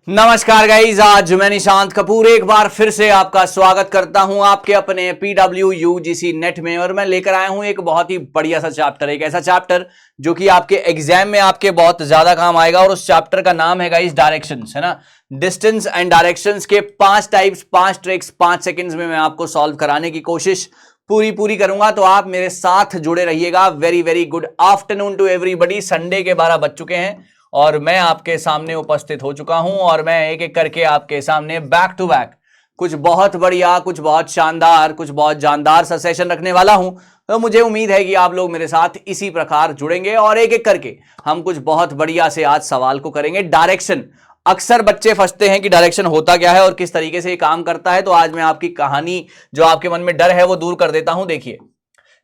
नमस्कार गाइज, आज मैं निशांत कपूर एक बार फिर से आपका स्वागत करता हूं आपके अपने PW UGC नेट में। और मैं लेकर आया हूं एक बहुत ही बढ़िया सा चैप्टर, एक ऐसा चैप्टर जो कि आपके एग्जाम में आपके बहुत ज्यादा काम आएगा। और उस चैप्टर का नाम है गाइज डायरेक्शंस, है ना। डिस्टेंस एंड डायरेक्शंस के 5 टाइप्स, 5 ट्रिक्स 5 सेकेंड्स में मैं आपको सॉल्व कराने की कोशिश पूरी करूंगा। तो आप मेरे साथ जुड़े रहिएगा। Very very good afternoon to everybody. Sunday के 12 बज चुके हैं और मैं आपके सामने उपस्थित हो चुका हूं और मैं एक एक करके आपके सामने बैक टू बैक कुछ बहुत बढ़िया, कुछ बहुत शानदार, कुछ बहुत जानदार सा सेशन रखने वाला हूं। तो मुझे उम्मीद है कि आप लोग मेरे साथ इसी प्रकार जुड़ेंगे और एक एक करके हम कुछ बहुत बढ़िया से आज सवाल को करेंगे। डायरेक्शन, अक्सर बच्चे फंसते हैं कि डायरेक्शन होता क्या है और किस तरीके से ये काम करता है। तो आज मैं आपकी कहानी, जो आपके मन में डर है, वो दूर कर देता हूं। देखिए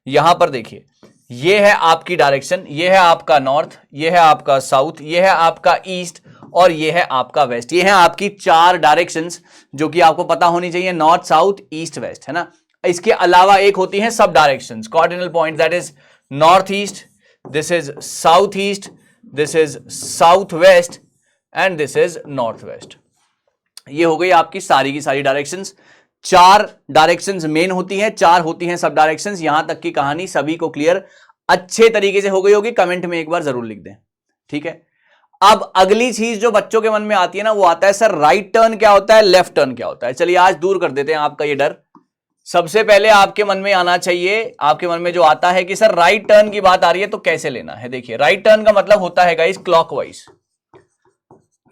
यहां पर, देखिए ये है आपकी डायरेक्शन, ये है आपका नॉर्थ, ये है आपका साउथ, ये है आपका ईस्ट और ये है आपका वेस्ट। ये है आपकी 4 डायरेक्शंस जो कि आपको पता होनी चाहिए, नॉर्थ साउथ ईस्ट वेस्ट, है ना। इसके अलावा एक होती है सब directions, cardinal point, that is north east, this is south east, this is south west and this is north west. ये हो गई आपकी सारी की सारी डायरेक्शंस। 4 डायरेक्शंस मेन होती हैं, 4 होती हैं सब डायरेक्शंस। यहां तक की कहानी सभी को क्लियर अच्छे तरीके से हो गई होगी। कमेंट में एक बार जरूर लिख दें, ठीक है। अब अगली चीज जो बच्चों के मन में आती है ना, वो आता है सर राइट टर्न क्या होता है, लेफ्ट टर्न क्या होता है। चलिए आज दूर कर देते हैं आपका ये डर। सबसे पहले आपके मन में आना चाहिए, आपके मन में जो आता है कि सर राइट टर्न की बात आ रही है तो कैसे लेना है। देखिए राइट टर्न का मतलब होता है गाइस क्लॉकवाइज।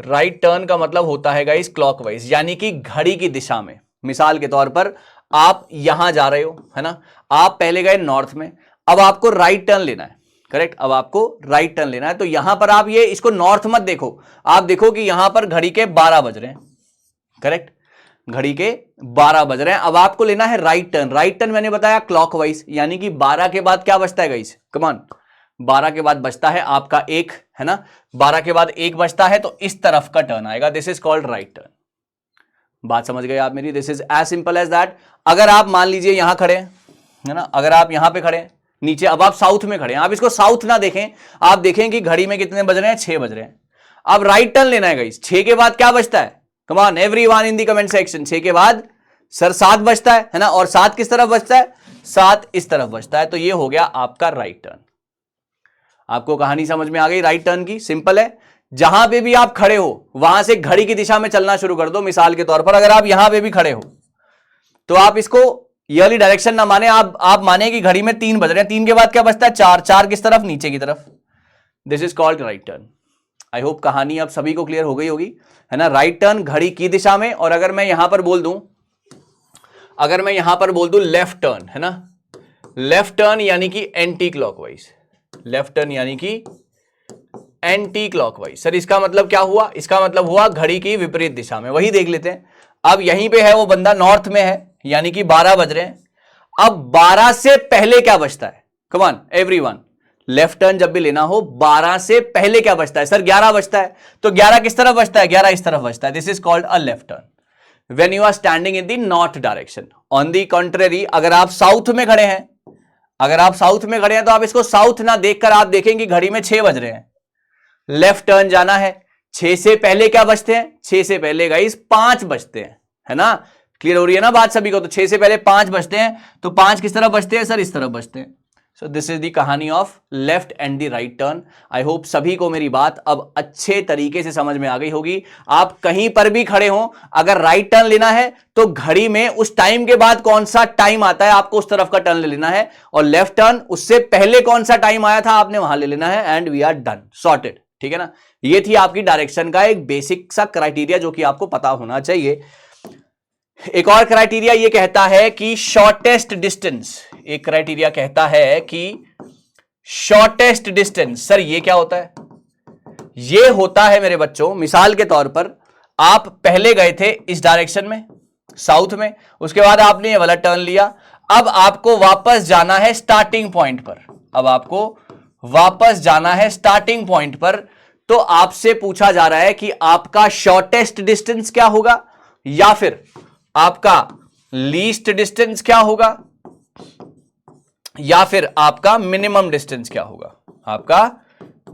राइट टर्न का मतलब होता है गाइस क्लॉकवाइज, यानी कि घड़ी की दिशा में। मिसाल के तौर पर आप यहां जा रहे हो, है ना, आप पहले गए नॉर्थ में, अब आपको राइट टर्न लेना है, करेक्ट। अब आपको राइट टर्न लेना है तो यहां पर आप ये इसको नॉर्थ मत देखो, आप देखो कि यहां पर घड़ी के 12 बज रहे हैं, करेक्ट, घड़ी के 12 बज रहे हैं। अब आपको लेना है राइट टर्न। राइट टर्न मैंने बताया क्लॉकवाइज, यानी कि 12 के बाद क्या बचता है गाइस, कम ऑन, 12 के बाद बचता है आपका 1, है ना। 12 के बाद 1 बचता है तो इस तरफ का टर्न आएगा, this is called right turn. बात समझ गए आप मेरी, this is as simple as that. अगर आप मान लीजिए यहां खड़े हैं, है ना, अगर आप यहां पे खड़े हैं नीचे, अब आप साउथ में खड़े हैं, आप इसको साउथ ना देखें, आप देखें कि घड़ी में कितने बज रहे हैं, 6 बज रहे हैं। अब राइट टर्न लेना है गाइस। 6 के बाद क्या बचता है, come on everyone in the comment section. 6 के बाद सर 7 बचता है ना, और 7 किस तरफ बचता है, 7 इस तरफ बचता है। तो ये हो गया आपका राइट टर्न। आपको कहानी समझ में आ गई राइट टर्न की, सिंपल है। जहां पे भी आप खड़े हो वहां से घड़ी की दिशा में चलना शुरू कर दो। मिसाल के तौर पर अगर आप यहां पे भी खड़े हो तो आप इसको ये वाली डायरेक्शन ना माने, आप माने कि घड़ी में 3 बज रहे हैं, 3 के बाद क्या बचता है, 4, 4 किस तरफ, नीचे की तरफ। This is called right turn. I hope कहानी अब सभी को क्लियर हो गई होगी, है ना। राइट टर्न घड़ी की दिशा में। और अगर मैं यहां पर बोल दूं, अगर मैं यहां पर बोल दूं लेफ्ट टर्न, है ना, लेफ्ट टर्न यानी कि एंटी क्लॉकवाइज, लेफ्ट टर्न यानी कि एंटी क्लॉकवाइज। सर इसका मतलब क्या हुआ, इसका मतलब हुआ घड़ी की विपरीत दिशा में। वही देख लेते हैं। अब यहीं पे है वो बंदा नॉर्थ में है, यानी कि 12 बज रहे हैं। अब 12 से पहले क्या बचता है, come on everyone, left turn जब भी लेना हो 12 से पहले क्या बचता है, सर 11 बचता है। तो 11 किस तरफ बचता है, 11 इस तरफ बचता है। This is called a left turn when you are standing in the north direction. On the contrary, अगर आप साउथ में खड़े हैं, अगर आप साउथ में खड़े हैं तो आप इसको साउथ ना देखकर आप देखेंगे घड़ी में 6 बज रहे हैं, लेफ्ट टर्न जाना है। 6 से पहले क्या बचते हैं, 6 से पहले गाइस 5 बचते हैं, है ना। क्लियर हो रही है ना बात सभी को। तो 6 से पहले 5 बचते हैं, तो 5 किस तरफ बचते हैं, सर इस तरफ बचते हैं। सो दिस इज द कहानी of left and the right turn. I hope सभी को मेरी बात अब अच्छे तरीके से समझ में आ गई होगी। आप कहीं पर भी खड़े हो, अगर राइट टर्न लेना है तो घड़ी में उस टाइम के बाद कौन सा टाइम आता है, आपको उस तरफ का टर्न ले लेना है। और लेफ्ट टर्न, उससे पहले कौन सा टाइम आया था, आपने वहां ले लेना है। And we are done, sorted, ठीक है ना। ये थी आपकी डायरेक्शन का एक बेसिक सा क्राइटेरिया जो कि आपको पता होना चाहिए। एक और क्राइटेरिया ये कहता है कि शॉर्टेस्ट डिस्टेंस, एक क्राइटेरिया कहता है कि शॉर्टेस्ट डिस्टेंस। सर ये क्या होता है, ये होता है मेरे बच्चों, मिसाल के तौर पर आप पहले गए थे इस डायरेक्शन में, साउथ में, उसके बाद आपने ये वाला टर्न लिया। अब आपको वापस जाना है स्टार्टिंग पॉइंट पर, अब आपको वापस जाना है स्टार्टिंग पॉइंट पर। तो आपसे पूछा जा रहा है कि आपका शॉर्टेस्ट डिस्टेंस क्या होगा, या फिर आपका लीस्ट डिस्टेंस क्या होगा, या फिर आपका मिनिमम डिस्टेंस क्या होगा। आपका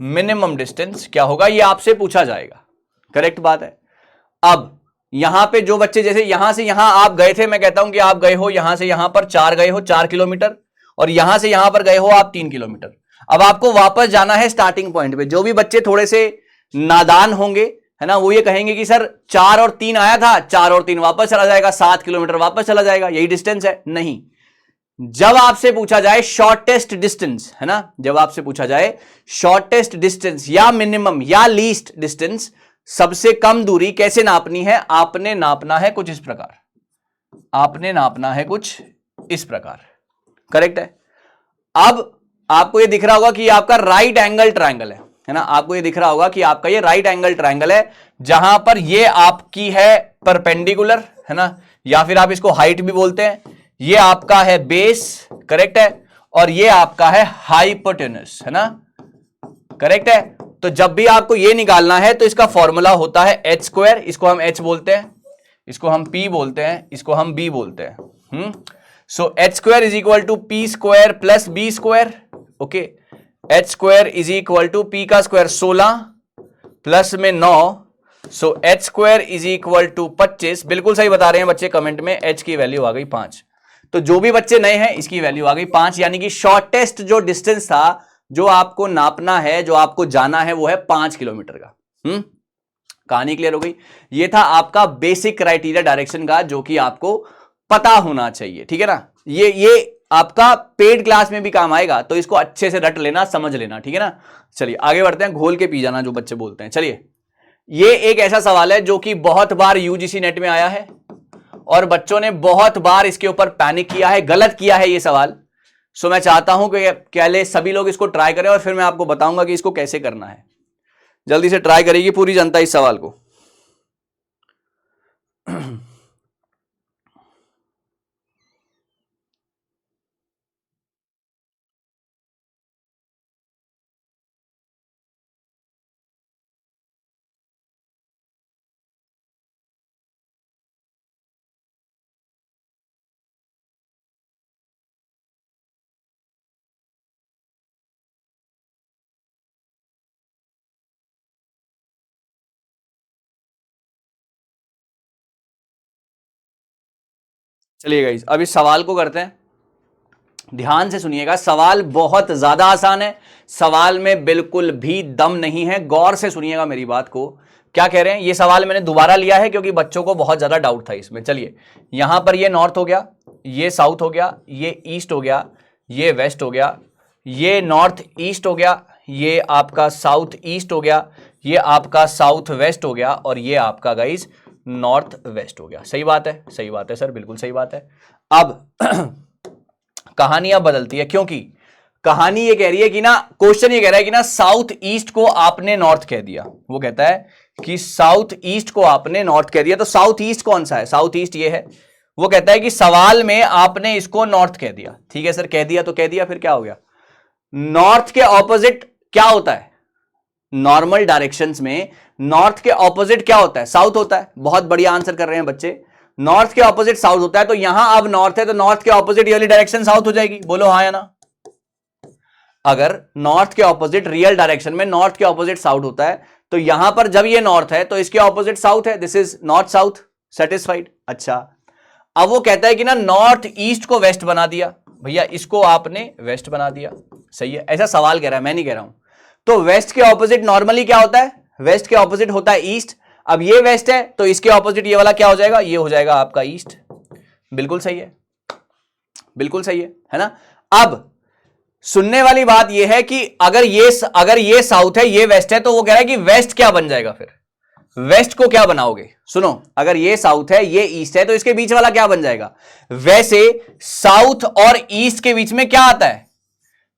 मिनिमम डिस्टेंस क्या होगा, यह आपसे पूछा जाएगा, करेक्ट बात है। अब यहां पे जो बच्चे जैसे यहां से यहां आप गए थे, मैं कहता हूं कि आप गए हो यहां से यहां पर 4 गए हो 4 किलोमीटर, और यहां से यहां पर गए हो आप 3 किलोमीटर। अब आपको वापस जाना है स्टार्टिंग पॉइंट पे। जो भी बच्चे थोड़े से नादान होंगे, है ना, वो ये कहेंगे कि सर 4 और 3 आया था, 4 और 3 वापस चला जाएगा, 7 किलोमीटर वापस चला जाएगा, यही डिस्टेंस है। नहीं, जब आपसे पूछा जाए शॉर्टेस्ट डिस्टेंस, है ना, जब आपसे पूछा जाए शॉर्टेस्ट डिस्टेंस या मिनिमम या लीस्ट डिस्टेंस, सबसे कम दूरी कैसे नापनी है, आपने नापना है कुछ इस प्रकार, आपने नापना है कुछ इस प्रकार, करेक्ट है। अब आपको ये दिख रहा होगा कि आपका राइट एंगल ट्रायंगल है ना, आपको ये दिख रहा होगा कि आपका ये राइट एंगल ट्रायंगल है, जहां पर ये आपकी है परपेंडिकुलर, है ना, या फिर आप इसको हाइट भी बोलते हैं। ये आपका है बेस, करेक्ट है, और ये आपका है हाइपोटेनस, है ना, करेक्ट है। तो जब भी आपको ये निकालना है तो इसका फॉर्मूला होता है एच स्क्वायर, इसको हम एच बोलते हैं, इसको हम पी बोलते हैं, इसको हम बी बोलते हैं। So H square is equal to P square plus B square. Okay, H square is equal to P का स्क्वायर 16 प्लस में 9, so H square is equal to 25। बिल्कुल सही बता रहे हैं बच्चे कमेंट में, एच की वैल्यू आ गई 5। तो जो भी बच्चे नए हैं इसकी वैल्यू आ गई 5, यानी कि शॉर्टेस्ट जो डिस्टेंस था, जो आपको नापना है, जो आपको जाना है, वो है 5 किलोमीटर का। कहानी क्लियर हो गई। ये था आपका बेसिक क्राइटेरिया डायरेक्शन का, जो कि आपको पता होना चाहिए, ठीक है ना। ये आपका पेड क्लास में भी काम आएगा, तो इसको अच्छे से रट लेना, समझ लेना, ठीक है ना। चलिए आगे बढ़ते हैं, घोल के पी जाना जो बच्चे बोलते हैं। चलिए, ये एक ऐसा सवाल है जो कि बहुत बार यूजीसी नेट में आया है और बच्चों ने बहुत बार इसके ऊपर पैनिक किया है, गलत किया है ये सवाल। सो मैं चाहता हूं कि पहले सभी लोग इसको ट्राई करें और फिर मैं आपको बताऊंगा कि इसको कैसे करना है। जल्दी से ट्राई करेगी पूरी जनता इस सवाल को। चलिए गाइस, अब इस सवाल को करते हैं। ध्यान से सुनिएगा, सवाल बहुत ज्यादा आसान है, सवाल में बिल्कुल भी दम नहीं है। गौर से सुनिएगा मेरी बात को, क्या कह रहे हैं। ये सवाल मैंने दोबारा लिया है क्योंकि बच्चों को बहुत ज्यादा डाउट था इसमें। चलिए, यहां पर ये नॉर्थ हो गया, ये साउथ हो गया, ये ईस्ट हो गया, ये वेस्ट हो गया, ये नॉर्थ ईस्ट हो गया, ये आपका साउथ ईस्ट हो गया, ये आपका साउथ वेस्ट हो गया, और ये आपका गाइस नॉर्थ वेस्ट हो गया। सही बात है, सही बात है सर, बिल्कुल सही बात है। अब कहानी अब बदलती है, क्योंकि कहानी ये कह रही है कि ना, क्वेश्चन ये कह रहा है कि ना, साउथ ईस्ट को आपने नॉर्थ कह दिया। वो कहता है कि साउथ ईस्ट को आपने नॉर्थ कह दिया, तो साउथ ईस्ट कौन सा है, साउथ ईस्ट ये है। वो कहता है कि सवाल में आपने इसको नॉर्थ कह दिया। ठीक है सर, कह दिया तो कह दिया, फिर क्या हो गया। नॉर्थ के ऑपोजिट क्या होता है, नॉर्मल डायरेक्शंस में नॉर्थ के ऑपोजिट क्या होता है, साउथ होता है। बहुत बढ़िया आंसर कर रहे हैं बच्चे, नॉर्थ के ऑपोजिट साउथ होता है। तो यहां अब नॉर्थ है, तो नॉर्थ के ऑपोजिट ये वाली डायरेक्शन साउथ हो जाएगी। बोलो हाँ या ना। अगर नॉर्थ के ऑपोजिट रियल डायरेक्शन में नॉर्थ के ऑपोजिट साउथ होता है, तो यहां पर जब ये नॉर्थ है तो इसके ऑपोजिट साउथ है, this is north south. Satisfied. अच्छा, अब वो कहता है कि ना, नॉर्थ ईस्ट को वेस्ट बना दिया। भैया इसको आपने वेस्ट बना दिया, सही है, ऐसा सवाल कह रहा है, मैं नहीं कह रहा हूं। तो वेस्ट के ऑपोजिट नॉर्मली क्या होता है, वेस्ट के ऑपोजिट होता है ईस्ट। अब ये वेस्ट है तो इसके ऑपोजिट ये वाला क्या हो जाएगा, ये हो जाएगा आपका ईस्ट। बिल्कुल सही है, बिल्कुल सही है ना। अब सुनने वाली बात यह है कि अगर ये साउथ है, ये वेस्ट है, तो वो कह रहा है कि वेस्ट क्या बन जाएगा, फिर वेस्ट को क्या बनाओगे। सुनो, अगर ये साउथ है, ये ईस्ट है, तो इसके बीच वाला क्या बन जाएगा। वैसे साउथ और ईस्ट के बीच में क्या आता है,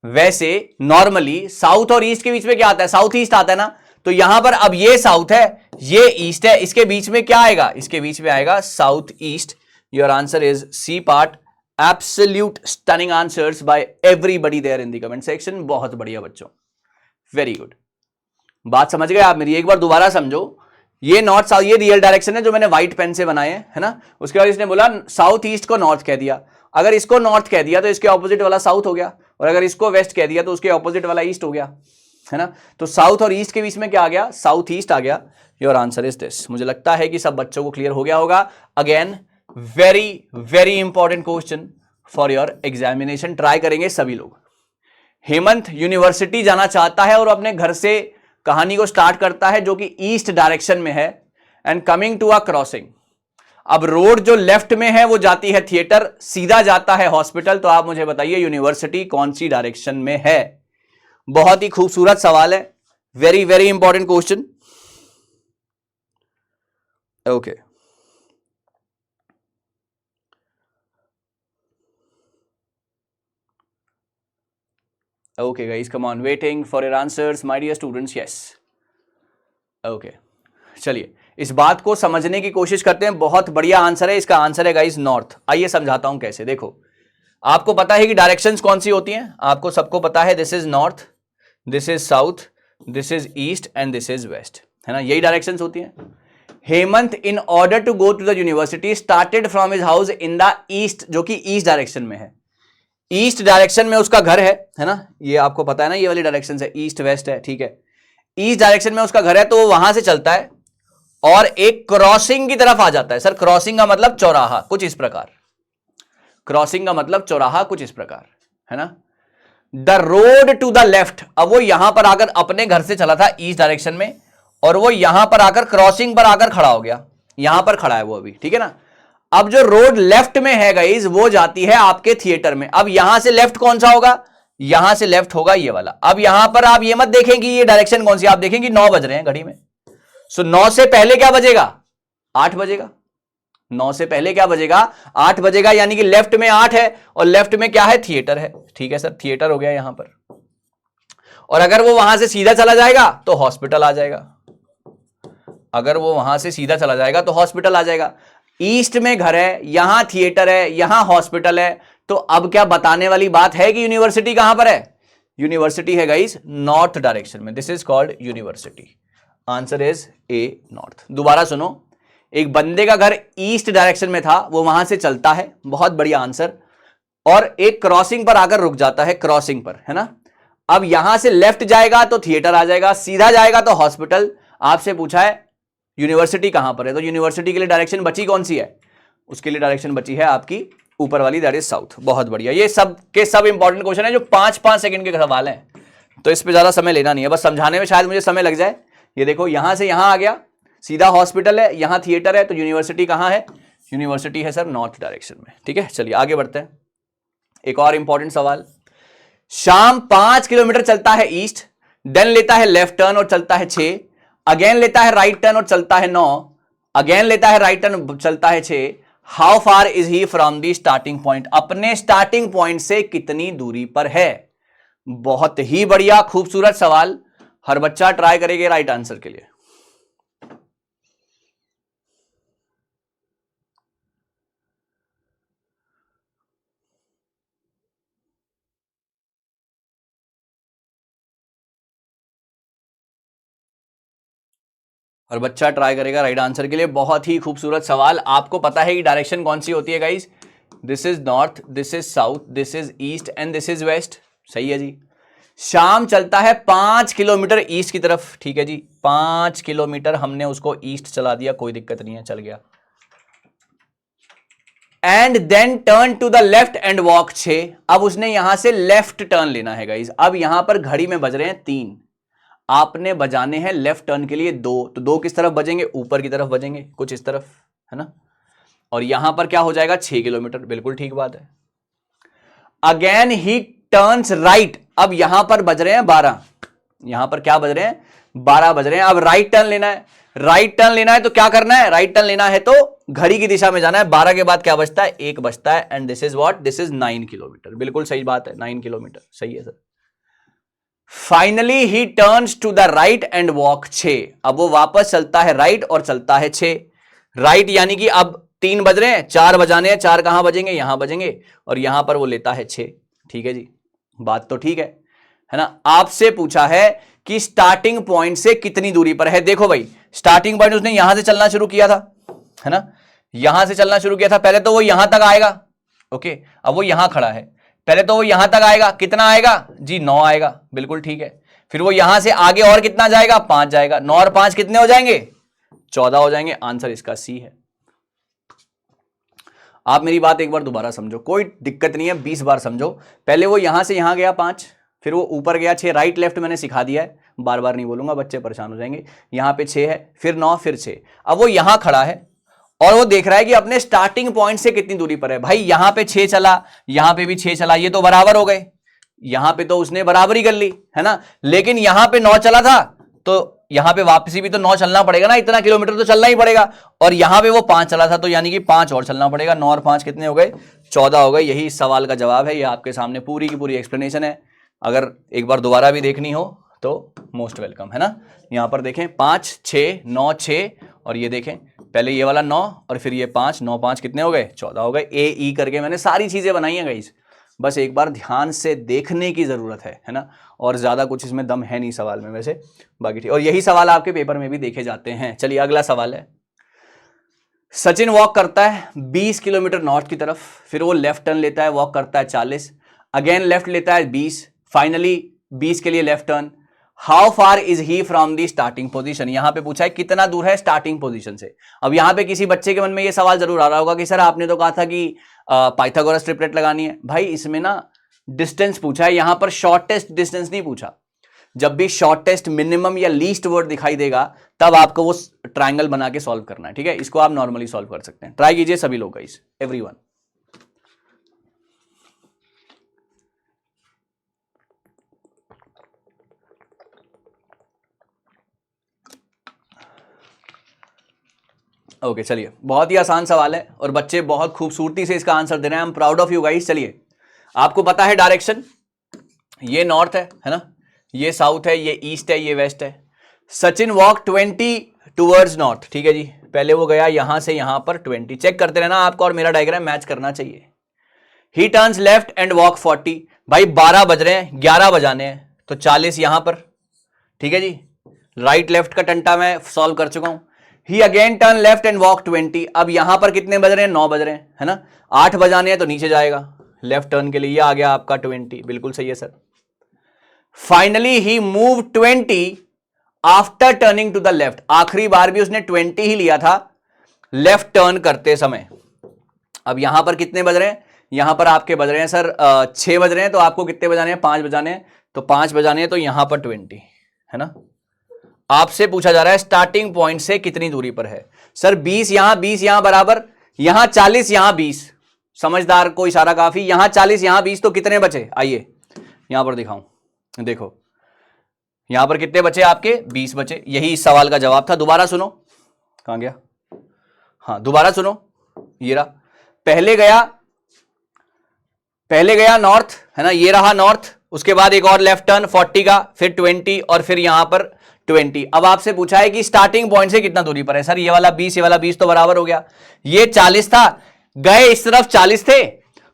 वैसे नॉर्मली साउथ और ईस्ट के बीच में क्या आता है, साउथ ईस्ट आता है ना। तो यहां पर अब ये साउथ है, ये ईस्ट है, इसके बीच में क्या आएगा, इसके बीच में आएगा south east. Your answer is C part. Absolute stunning answers by everybody there in the comment section. बहुत बढ़िया बच्चों, वेरी गुड। बात समझ गए आप मेरी, एक बार दोबारा समझो। ये नॉर्थ साउथ, ये रियल डायरेक्शन है जो मैंने व्हाइट पेन से बनाए हैं, है ना। उसके बाद इसने बोला साउथ ईस्ट को नॉर्थ कह दिया। अगर इसको नॉर्थ कह दिया तो इसके ऑपोजिट वाला साउथ हो गया, और अगर इसको वेस्ट कह दिया तो उसके ऑपोजिट वाला ईस्ट हो गया, है ना। तो साउथ और ईस्ट के बीच में क्या आ गया, साउथ ईस्ट आ गया। Your answer is this. मुझे लगता है कि सब बच्चों को क्लियर हो गया होगा। Again very very important question for your examination, try करेंगे सभी लोग। हेमंत यूनिवर्सिटी जाना चाहता है और अपने घर से कहानी को स्टार्ट करता है जो कि ईस्ट डायरेक्शन में है, and coming to a crossing. अब रोड जो लेफ्ट में है वो जाती है थिएटर, सीधा जाता है हॉस्पिटल। तो आप मुझे बताइए यूनिवर्सिटी कौन सी डायरेक्शन में है? बहुत ही खूबसूरत सवाल है, very very important question. Okay, okay guys, come on, waiting for your answers my dear students. Yes, okay, चलिए इस बात को समझने की कोशिश करते हैं। बहुत बढ़िया आंसर है, इसका आंसर है गाइस नॉर्थ। आइए समझाता हूं कैसे। देखो, आपको पता है कि डायरेक्शंस कौन सी होती हैं, आपको सबको पता है। This is north, this is south, this is east and this is west, है ना, यही डायरेक्शंस होती हैं। Hemant in order to go to the university started from his house in the east, जो कि ईस्ट डायरेक्शन में है। ईस्ट डायरेक्शन में उसका घर है ना, ये आपको पता है ना, ये वाली डायरेक्शन है, ईस्ट वेस्ट है, ठीक है। ईस्ट डायरेक्शन में उसका घर है, तो वो वहां से चलता है और एक क्रॉसिंग की तरफ आ जाता है। सर क्रॉसिंग का मतलब चौराहा, कुछ इस प्रकार। क्रॉसिंग का मतलब चौराहा, कुछ इस प्रकार, है ना। The road to the left, अब वो यहां पर आकर अपने घर से चला था ईस्ट डायरेक्शन में, और वो यहां पर आकर क्रॉसिंग पर आकर खड़ा हो गया, यहां पर खड़ा है वो अभी, ठीक है ना। अब जो रोड लेफ्ट में है गाइज वो जाती है आपके थिएटर में। अब यहां से लेफ्ट कौन सा होगा? यहां से लेफ्ट होगा ये वाला। अब यहां पर आप ये मत देखें कि ये डायरेक्शन कौन सी, आप देखें कि 9 बज रहे हैं घड़ी में। सो 9 से पहले क्या बजेगा? 8 बजेगा। 9 से पहले क्या बजेगा? 8 बजेगा, यानी कि लेफ्ट में 8 है और लेफ्ट में क्या है? थिएटर है, ठीक है सर, थिएटर हो गया यहां पर। और अगर वो वहां से सीधा चला जाएगा तो हॉस्पिटल आ जाएगा। अगर वो वहां से सीधा चला जाएगा तो हॉस्पिटल आ जाएगा। ईस्ट में घर है, यहां थिएटर है, यहां हॉस्पिटल है, तो अब क्या बताने वाली बात है कि यूनिवर्सिटी कहां पर है? यूनिवर्सिटी है गाइस नॉर्थ डायरेक्शन में। This is called university. Answer is a north. दोबारा सुनो, एक बंदे का घर ईस्ट डायरेक्शन में था, वो वहां से चलता है, बहुत बढ़िया आंसर, और एक क्रॉसिंग पर आकर रुक जाता है, क्रॉसिंग पर, है ना। अब यहां से लेफ्ट जाएगा तो थिएटर आ जाएगा, सीधा जाएगा तो हॉस्पिटल। आपसे पूछा है यूनिवर्सिटी कहां पर है, तो यूनिवर्सिटी के लिए डायरेक्शन बची कौन सी है? उसके लिए डायरेक्शन बची है आपकी ऊपर वाली, दैट इज साउथ। बहुत बढ़िया, ये सब के सब इंपॉर्टेंट क्वेश्चन है जो 5-5 सेकंड के सवाल हैं, तो इस पे ज्यादा समय लेना नहीं है, बस समझाने में शायद मुझे समय लग जाए। ये देखो, यहां से यहां आ गया, सीधा हॉस्पिटल है, यहां थिएटर है, तो यूनिवर्सिटी कहां है? यूनिवर्सिटी है सर नॉर्थ डायरेक्शन में, ठीक है। चलिए आगे बढ़ते हैं। एक और इंपॉर्टेंट सवाल, शाम 5 किलोमीटर चलता है ईस्ट, देन लेता है लेफ्ट टर्न और चलता है 6, अगेन लेता है राइट टर्न और चलता है 9, अगेन लेता है राइट टर्न चलता है 6। How far is he from the starting point? अपने स्टार्टिंग पॉइंट से कितनी दूरी पर है? बहुत ही बढ़िया खूबसूरत सवाल, हर बच्चा ट्राई करेगा राइट आंसर के लिए। और बच्चा ट्राई करेगा राइट आंसर के लिए। बहुत ही खूबसूरत सवाल। आपको पता है कि डायरेक्शन कौन सी होती है guys? This is north, this is south, this is east and this is west. सही है जी। शाम चलता है 5 किलोमीटर ईस्ट की तरफ, ठीक है जी, 5 किलोमीटर हमने उसको ईस्ट चला दिया, कोई दिक्कत नहीं है, चल गया। And then turn to the left and walk 6। अब उसने यहां से लेफ्ट टर्न लेना है गाइस। अब यहां पर घड़ी में बज रहे हैं 3, आपने बजाने हैं लेफ्ट टर्न के लिए 2, तो 2 किस तरफ बजेंगे? ऊपर की तरफ बजेंगे, कुछ इस तरफ, है ना। और यहां पर क्या हो जाएगा? 6 किलोमीटर, बिल्कुल ठीक बात है। अगेन ही टर्न्स राइट। अब यहां पर बज रहे हैं 12, यहां पर क्या बज रहे हैं? 12 बज रहे हैं। अब राइट टर्न लेना है, राइट टर्न लेना है तो क्या करना है? राइट टर्न लेना है तो घड़ी की दिशा में जाना है। 12 के बाद क्या बचता है? 1 बचता है, and this is what? This is 9 kilometre. बिल्कुल सही बात है, 9 किलोमीटर, सही है sir. Finally he turns to the right and walk 6। अब वो वापस चलता है राइट और चलता है 6। राइट यानी कि अब 3 बज रहे हैं, 4 बजाने हैं, 4 कहां बजेंगे? यहां बजेंगे, और यहां पर वो लेता है 6, ठीक है जी, बात तो ठीक है ना। आपसे पूछा है कि स्टार्टिंग पॉइंट से कितनी दूरी पर है। देखो भाई, स्टार्टिंग पॉइंट उसने यहां से चलना शुरू किया था, है ना, यहां से चलना शुरू किया था। पहले तो वो यहां तक आएगा, ओके, अब वो यहां खड़ा है, पहले तो वो यहां तक आएगा, कितना आएगा जी? 9 आएगा, बिल्कुल ठीक है। फिर वो यहां से आगे और कितना जाएगा? 5 जाएगा, 9 और 5 कितने हो जाएंगे? 14 हो जाएंगे। आंसर इसका सी है। आप मेरी बात एक बार दोबारा समझो, कोई दिक्कत नहीं है, 20 बार समझो। पहले वो यहां से यहां गया 5, फिर वो ऊपर गया 6, राइट लेफ्ट मैंने सिखा दिया है, बार बार नहीं बोलूंगा, बच्चे परेशान हो जाएंगे। यहां पे 6 है, फिर 9, फिर 6। अब वो यहां खड़ा है और वो देख रहा है कि अपने स्टार्टिंग पॉइंट से कितनी दूरी पर है। भाई यहां पे 6 चला, यहां पे भी 6 चला, ये तो बराबर हो गए। यहां पे तो उसने बराबरी कर ली है ना, लेकिन यहां पे 9 चला था तो यहां पे वापसी भी तो 9 चलना पड़ेगा ना, इतना किलोमीटर तो चलना ही पड़ेगा। और यहां पे वो 5 चला था तो यानी कि 5 और चलना पड़ेगा। 9 और 5 कितने हो गए? 14 हो गए। यही इस सवाल का जवाब है। ये आपके सामने पूरी की पूरी एक्सप्लेनेशन है। अगर एक बार दोबारा भी देखनी हो तो मोस्ट वेलकम, है ना। यहां पर देखें 5 6 9 6 और ये देखें पहले ये वाला 9 और फिर ये 5, 9 5 कितने हो गए? 14 हो गए। ए ई करके मैंने सारी चीजें बनाई हैं गाइस, बस एक बार ध्यान से देखने की जरूरत है ना। और ज्यादा कुछ इसमें दम है नहीं सवाल में वैसे, बाकी ठीक। और यही सवाल आपके पेपर में भी देखे जाते हैं। चलिए अगला सवाल है। सचिन वॉक करता है 20 किलोमीटर नॉर्थ की तरफ, फिर वो लेफ्ट टर्न लेता है, वॉक करता है 40, अगेन लेफ्ट लेता है 20, फाइनली 20 के लिए left turn. How far is he from the starting position? यहां पे पूछा है कितना दूर है स्टार्टिंग पोजीशन से। अब यहां पे किसी बच्चे के मन में ये सवाल जरूर आ रहा होगा कि सर आपने तो कहा था कि पाइथागोरस ट्रिपलेट लगानी है। भाई इसमें ना डिस्टेंस पूछा है, यहां पर शॉर्टेस्ट डिस्टेंस नहीं पूछा। जब भी शॉर्टेस्ट, मिनिमम या लीस्ट वर्ड दिखाई देगा तब आपको वो ट्रायंगल बना के सॉल्व करना है, ठीक है। इसको आप नॉर्मली सॉल्व कर सकते हैं, ट्राई कीजिए सभी लोग गाइस, एवरीवन। ओके चलिए, बहुत ही आसान सवाल है और बच्चे बहुत खूबसूरती से इसका आंसर दे रहे हैं। I am proud of you guys. चलिए, आपको पता है डायरेक्शन, ये नॉर्थ है ना, ये साउथ है, ये ईस्ट है, ये वेस्ट है। सचिन वॉक 20 टूवर्ड्स नॉर्थ, ठीक है जी। पहले वो गया यहां से यहां पर 20, चेक करते रहना, आपको और मेरा डायग्राम मैच करना चाहिए। ही टर्न्स लेफ्ट एंड वॉक 40, भाई 12 बज रहे हैं, 11 बजाने हैं तो 40 यहां पर, ठीक है जी। राइट लेफ्ट का टंटा मैं सॉल्व कर चुका हूं। He again turn left and walk 20, अब यहां पर कितने बज रहे हैं? 9 बज रहे हैं, है ना। 8 बजाने हैं तो नीचे जाएगा लेफ्ट टर्न के लिए, ये आ गया आपका 20, बिल्कुल सही है sir. Finally he move 20 after turning to the left, आखिरी बार भी उसने 20 ही लिया था लेफ्ट टर्न करते समय। अब यहां पर कितने बज रहे हैं? यहां पर आपके बज रहे हैं सर 6 बज रहे हैं, तो आपको कितने बजाने हैं? 5 बजाने हैं, तो 5 बजाने हैं तो यहां पर 20, है ना। आपसे पूछा जा रहा है स्टार्टिंग पॉइंट से कितनी दूरी पर है। सर 20 यहां बराबर, यहां 40 यहां 20, समझदार को इशारा काफी। यहां 40 यहां 20 तो कितने बचे? आइए यहां पर दिखाऊं, देखो यहां पर कितने बचे आपके? 20 बचे। यही इस सवाल का जवाब था। दोबारा सुनो, कहां गया? हाँ दोबारा सुनो, ये रहा। पहले गया नॉर्थ, है ना, ये रहा नॉर्थ, उसके बाद एक और लेफ्ट टर्न 40 का, फिर 20 और फिर यहां पर 20। अब आपसे पूछा है कि स्टार्टिंग पॉइंट से कितना दूरी पर है। सर ये वाला 20, ये वाला 20 तो बराबर हो गया। ये 40 था, गए इस तरफ 40 थे,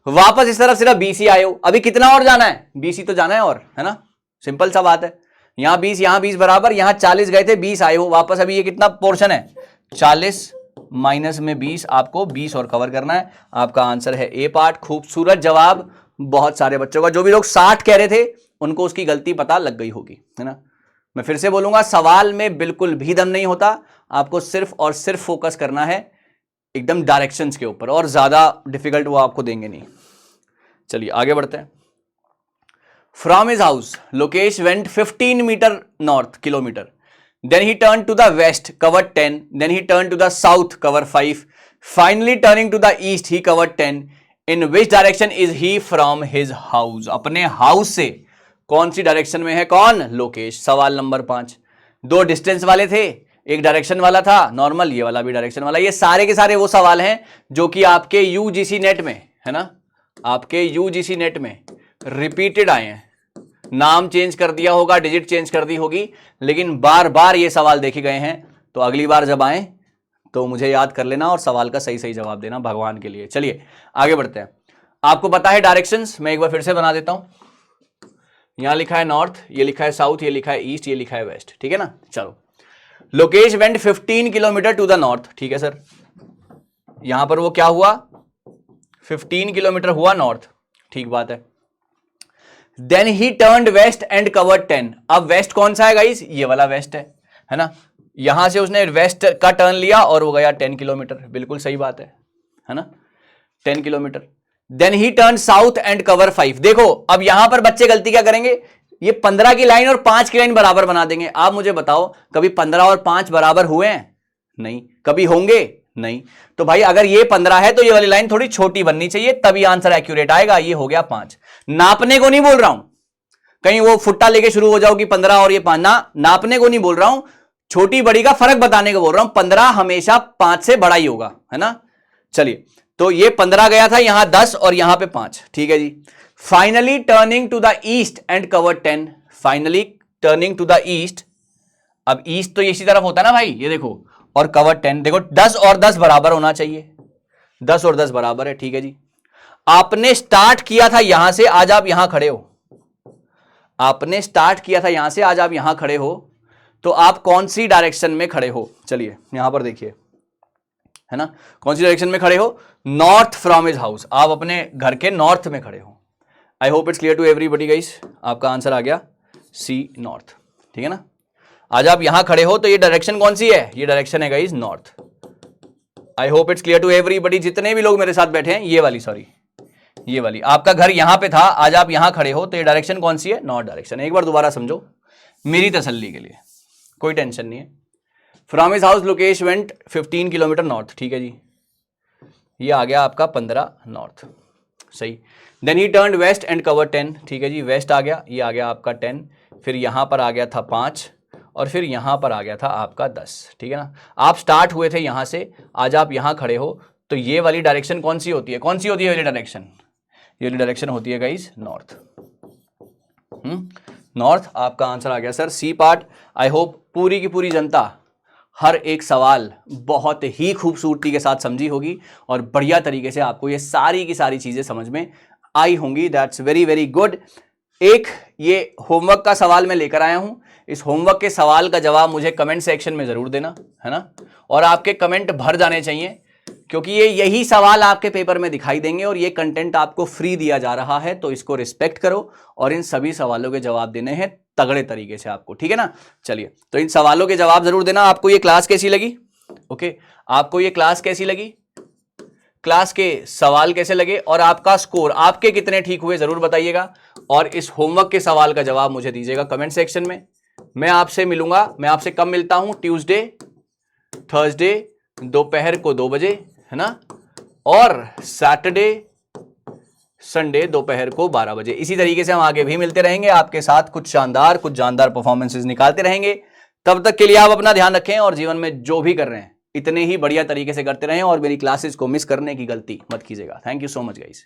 वापस इस तरफ सिर्फ 20 ही आए हो। अभी कितना और जाना है? 20 ही तो जाना है और, है ना, सिंपल सा बात है। यहां 20 बराबर, यहां 40 गए थे, 20 आए हो वापस। अभी ये कितना पोर्शन है? 40 माइनस में 20, आपको 20 और कवर करना है। आपका आंसर है ए पार्ट। खूबसूरत जवाब बहुत सारे बच्चों का। जो भी लोग 60 कह रहे थे उनको उसकी गलती पता लग गई होगी, है ना। मैं फिर से बोलूंगा, सवाल में बिल्कुल भी दम नहीं होता, आपको सिर्फ और सिर्फ फोकस करना है एकदम डायरेक्शंस के ऊपर, और ज्यादा डिफिकल्ट वो आपको देंगे नहीं। चलिए आगे बढ़ते हैं। From his house Lokesh went 15 metre north kilometre, then he turned to the west, covered 10, then he turned to the south, covered 5, finally turning to the east, he covered 10. in which direction is he from his house? अपने house से कौन सी direction में है? कौन? लोकेश। सवाल number 5। दो distance वाले थे, एक डायरेक्शन वाला था नॉर्मल, ये वाला भी डायरेक्शन वाला। ये सारे के सारे वो सवाल हैं जो कि आपके यूजीसी नेट में, है ना, आपके यूजीसी नेट में रिपीटेड आए हैं। नाम चेंज कर दिया होगा, डिजिट चेंज कर दी होगी, लेकिन बार बार ये सवाल देखे गए हैं। तो अगली बार जब आए तो मुझे याद कर लेना और सवाल का सही सही जवाब देना भगवान के लिए। चलिए आगे बढ़ते हैं। आपको पता है डायरेक्शंस, मैं एक बार फिर से बना देता हूं। यहां लिखा है नॉर्थ, ये लिखा है साउथ, ये लिखा है ईस्ट, ये लिखा है वेस्ट, ठीक है ना। चलो, Lokesh went 15 kilometre to the north, ठीक है सर। यहां पर वो क्या हुआ? 15 किलोमीटर हुआ नॉर्थ, ठीक बात है। Then he turned west and covered 10। अब वेस्ट कौन सा है गाइस? ये वाला वेस्ट है ना। यहां से उसने वेस्ट का टर्न लिया और वो गया 10 किलोमीटर, बिल्कुल सही बात है ना, 10 kilometre. Then he turn south and cover 5। देखो अब यहां पर बच्चे गलती क्या करेंगे, ये 15 की लाइन और 5 की लाइन बराबर बना देंगे। आप मुझे बताओ कभी 15 और 5 बराबर हुए हैं? नहीं। कभी होंगे? नहीं। तो भाई अगर ये 15 है तो ये वाली लाइन थोड़ी छोटी बननी चाहिए, तभी आंसर एक्यूरेट आएगा। ये हो गया 5। नापने को नहीं बोल रहा हूं, कहीं वो फुट्टा लेके शुरू हो जाओ कि 15 और ये 5 ना, नापने को नहीं बोल रहा हूं, छोटी बड़ी का फर्क बताने को बोल रहा हूं। 15 हमेशा 5 से बड़ा ही होगा, है ना। चलिए, तो ये 15 गया था, यहां 10 और यहां पे 5, ठीक है जी। Finally turning to the east and cover 10। Finally turning to the east, अब ईस्ट तो इसी तरफ होता है ना भाई, ये देखो, और कवर 10। देखो 10 और 10 बराबर होना चाहिए, 10 और 10 बराबर है, ठीक है जी। आपने स्टार्ट किया था यहां से, आज आप यहां खड़े हो। आपने स्टार्ट किया था यहां से, आज आप यहां खड़े हो, तो आप कौन सी डायरेक्शन में खड़े हो? चलिए यहां पर देखिए, है ना, कौन सी डायरेक्शन में खड़े हो? North from his house. आप अपने घर के नॉर्थ में खड़े हो। I hope it's clear to everybody guys. आपका आंसर आ गया सी, नॉर्थ, ठीक है ना। आज आप यहां खड़े हो तो ये डायरेक्शन कौन सी है? ये डायरेक्शन है guys north. I hope it's clear to everybody, जितने भी लोग मेरे साथ बैठे हैं, ये वाली, सॉरी ये वाली, आपका घर यहां पे था, आज आप यहां खड़े हो, तो ये डायरेक्शन कौन सी है? North direction. एक बार दोबारा समझो मेरी तसल्ली के लिए, कोई टेंशन नहीं है। From his house Lokesh went 15 kilometre north, ठीक है जी। ये आ गया आपका 15 नॉर्थ, सही। Then he turned west and cover 10, ठीक है जी। वेस्ट आ गया, ये आ गया आपका 10, फिर यहां पर आ गया था 5 और फिर यहां पर आ गया था आपका 10, ठीक है ना। आप स्टार्ट हुए थे यहां से, आज आप यहां खड़े हो, तो ये वाली डायरेक्शन कौन सी होती है? कौन सी होती है ये वाली डायरेक्शन? ये वाली डायरेक्शन होती है गाइस नॉर्थ। नॉर्थ आपका आंसर आ गया sir, C part. I hope पूरी की पूरी जनता हर एक सवाल बहुत ही खूबसूरती के साथ समझी होगी और बढ़िया तरीके से आपको ये सारी की सारी चीजें समझ में आई होंगी। That's very very good. एक ये होमवर्क का सवाल मैं लेकर आया हूं, इस होमवर्क के सवाल का जवाब मुझे कमेंट सेक्शन में जरूर देना, है ना। और आपके कमेंट भर जाने चाहिए, क्योंकि ये यही सवाल आपके पेपर में दिखाई देंगे और ये कंटेंट आपको फ्री दिया जा रहा है, तो इसको रिस्पेक्ट करो और इन सभी सवालों के जवाब देने हैं तगड़े तरीके से आपको, ठीक है ना। चलिए, तो इन सवालों के जवाब जरूर देना। आपको ये क्लास कैसी लगी? ओके, आपको ये क्लास कैसी लगी? क्लास के सवाल कैसे लगे और आपका स्कोर, आपके कितने ठीक हुए, जरूर बताइएगा। और इस होमवर्क के सवाल का जवाब मुझे दीजिएगा कमेंट सेक्शन में। मैं आपसे मिलूंगा, मैं आपसे कब मिलता हूं? ट्यूसडे, थर्सडे दोपहर को 2 बजे, है ना, और सैटरडे संडे दोपहर को 12 बजे। इसी तरीके से हम आगे भी मिलते रहेंगे, आपके साथ कुछ शानदार कुछ जानदार परफॉर्मेंसेस निकालते रहेंगे। तब तक के लिए आप अपना ध्यान रखें और जीवन में जो भी कर रहे हैं इतने ही बढ़िया तरीके से करते रहें और मेरी क्लासेस को मिस करने की गलती मत कीजिएगा। Thank you so much guys.